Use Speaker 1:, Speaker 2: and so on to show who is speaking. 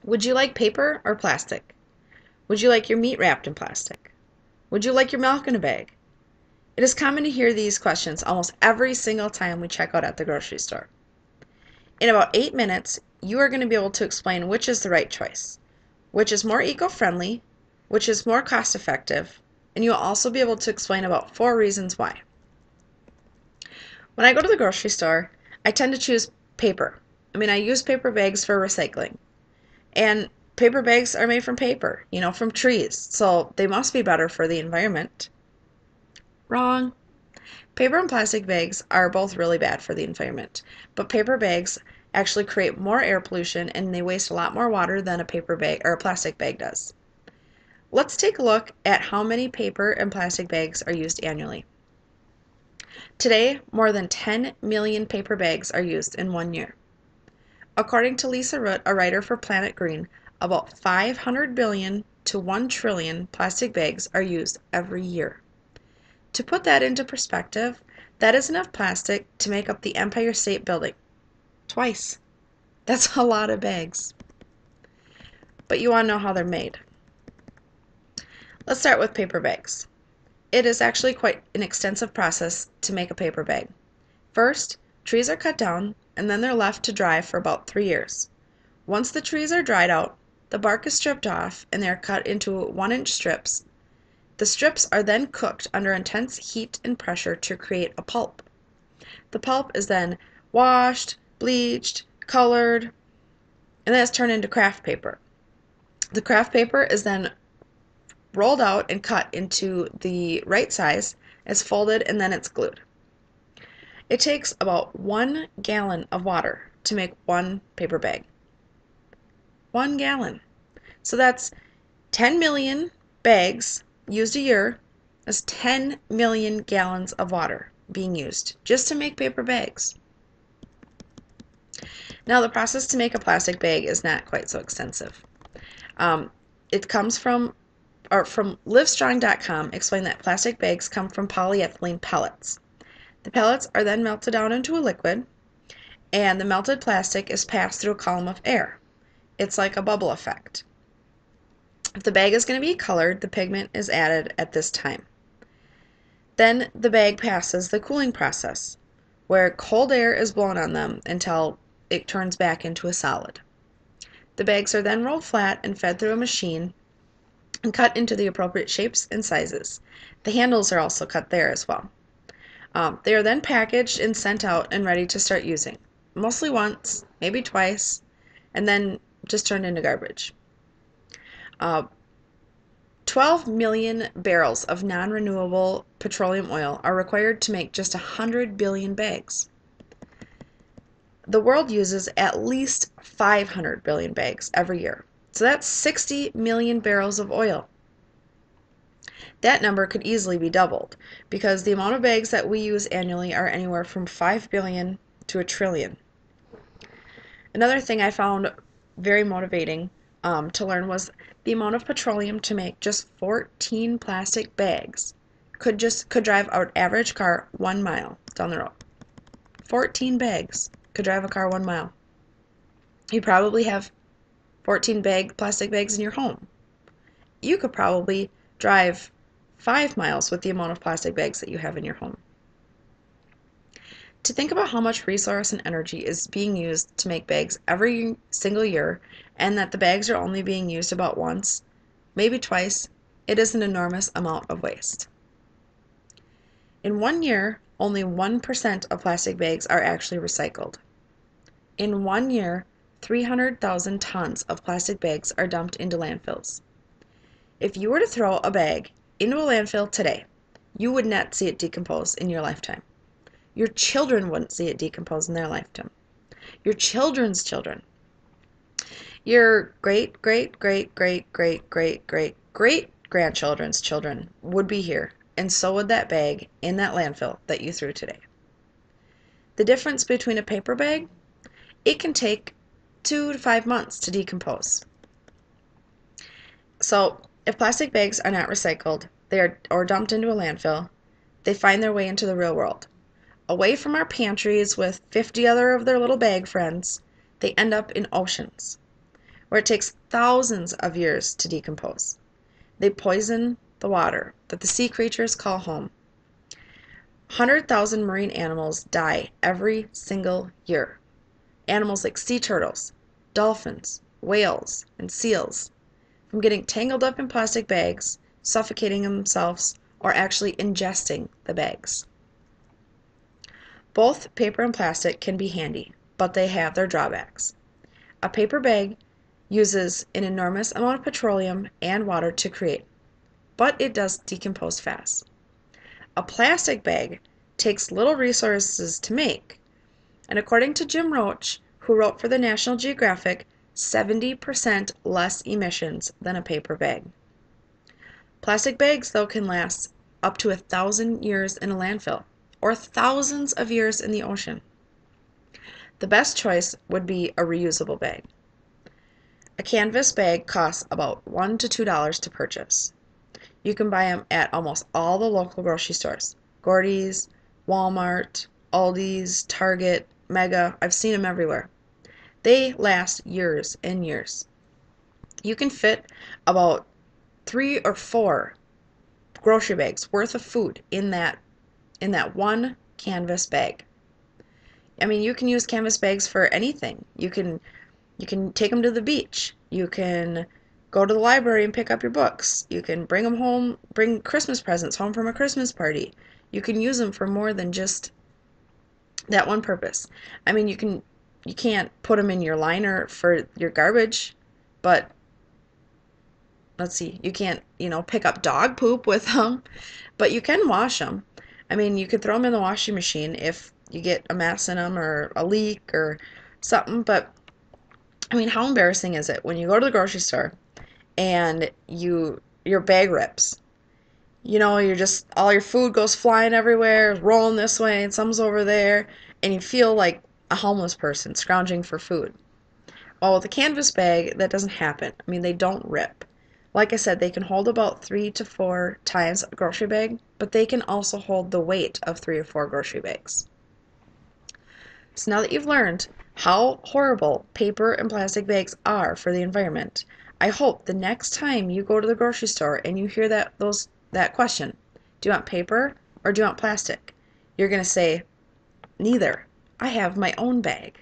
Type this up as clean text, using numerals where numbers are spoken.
Speaker 1: Would you like paper or plastic? Would you like your meat wrapped in plastic? Would you like your milk in a bag? It is common to hear these questions almost every single time we check out at the grocery store. In about 8 minutes, you are going to be able to explain which is the right choice, which is more eco-friendly, which is more cost-effective, and you'll also be able to explain about 4 reasons why. When I go to the grocery store, I tend to choose paper. I use paper bags for recycling. And paper bags are made from paper, from trees, so they must be better for the environment. Wrong. Paper and plastic bags are both really bad for the environment, but paper bags actually create more air pollution and they waste a lot more water than a paper bag or a plastic bag does. Let's take a look at how many paper and plastic bags are used annually. Today, more than 10 million paper bags are used in 1 year. According to Lisa Root, a writer for Planet Green, about 500 billion to 1 trillion plastic bags are used every year. To put that into perspective, that is enough plastic to make up the Empire State Building. Twice. That's a lot of bags. But you want to know how they're made. Let's start with paper bags. It is actually quite an extensive process to make a paper bag. First, trees are cut down and then they're left to dry for about 3 years. Once the trees are dried out, the bark is stripped off and they are cut into 1-inch strips. The strips are then cooked under intense heat and pressure to create a pulp. The pulp is then washed, bleached, colored, and then it's turned into craft paper. The craft paper is then rolled out and cut into the right size, it's folded, and then it's glued. It takes about 1 gallon of water to make 1 paper bag. 1 gallon. So that's 10 million bags used a year. That's 10 million gallons of water being used just to make paper bags. Now the process to make a plastic bag is not quite so extensive. It comes from Livestrong.com explained that plastic bags come from polyethylene pellets. The pellets are then melted down into a liquid, and the melted plastic is passed through a column of air. It's like a bubble effect. If the bag is going to be colored, the pigment is added at this time. Then the bag passes the cooling process, where cold air is blown on them until it turns back into a solid. The bags are then rolled flat and fed through a machine and cut into the appropriate shapes and sizes. The handles are also cut there as well. They are then packaged and sent out and ready to start using, mostly once, maybe twice, and then just turned into garbage. 12 million barrels of non-renewable petroleum oil are required to make just 100 billion bags. The world uses at least 500 billion bags every year. So that's 60 million barrels of oil. That number could easily be doubled because the amount of bags that we use annually are anywhere from 5 billion to a trillion. Another thing I found very motivating to learn was the amount of petroleum to make just 14 plastic bags could drive our average car 1 mile down the road. 14 bags could drive a car 1 mile. You probably have 14 plastic bags in your home. You could probably drive 5 miles with the amount of plastic bags that you have in your home. To think about how much resource and energy is being used to make bags every single year, and that the bags are only being used about once, maybe twice, it is an enormous amount of waste. In 1 year, only 1% of plastic bags are actually recycled. In 1 year, 300,000 tons of plastic bags are dumped into landfills. If you were to throw a bag into a landfill today, you would not see it decompose in your lifetime. Your children wouldn't see it decompose in their lifetime. Your children's children. Your great-great-great-great-great-great-great-grandchildren's children would be here, and so would that bag in that landfill that you threw today. The difference between a paper bag, it can take 2 to 5 months to decompose. So if plastic bags are not recycled, or dumped into a landfill, they find their way into the real world. Away from our pantries with 50 other of their little bag friends, they end up in oceans, where it takes thousands of years to decompose. They poison the water that the sea creatures call home. 100,000 marine animals die every single year. Animals like sea turtles, dolphins, whales, and seals, from getting tangled up in plastic bags, suffocating themselves, or actually ingesting the bags. Both paper and plastic can be handy, but they have their drawbacks. A paper bag uses an enormous amount of petroleum and water to create, but it does decompose fast. A plastic bag takes little resources to make, and according to Jim Roach, who wrote for the National Geographic, 70% less emissions than a paper bag. Plastic bags, though, can last up to 1,000 years in a landfill, or thousands of years in the ocean. The best choice would be a reusable bag. A canvas bag costs about $1 to $2 to purchase. You can buy them at almost all the local grocery stores. Gordy's, Walmart, Aldi's, Target, Mega. I've seen them everywhere. They last years and years. You can fit about 3 or 4 grocery bags worth of food in that one canvas bag. I mean, you can use canvas bags for anything. You can take them to the beach. You can go to the library and pick up your books. You can bring them home, bring Christmas presents home from a Christmas party. You can use them for more than just that one purpose. I mean, you can't put them in your liner for your garbage, but let's see, you can't, pick up dog poop with them, but you can wash them. I mean, you could throw them in the washing machine if you get a mess in them or a leak or something, but I mean, how embarrassing is it when you go to the grocery store and your bag rips? You're just, all your food goes flying everywhere, rolling this way, and some's over there, and you feel like a homeless person scrounging for food. Well, with a canvas bag, that doesn't happen. I mean, they don't rip. Like I said, they can hold about 3 to 4 times a grocery bag, but they can also hold the weight of 3 or 4 grocery bags. So now that you've learned how horrible paper and plastic bags are for the environment, I hope the next time you go to the grocery store and you hear that question, do you want paper or do you want plastic? You're going to say, neither. I have my own bag.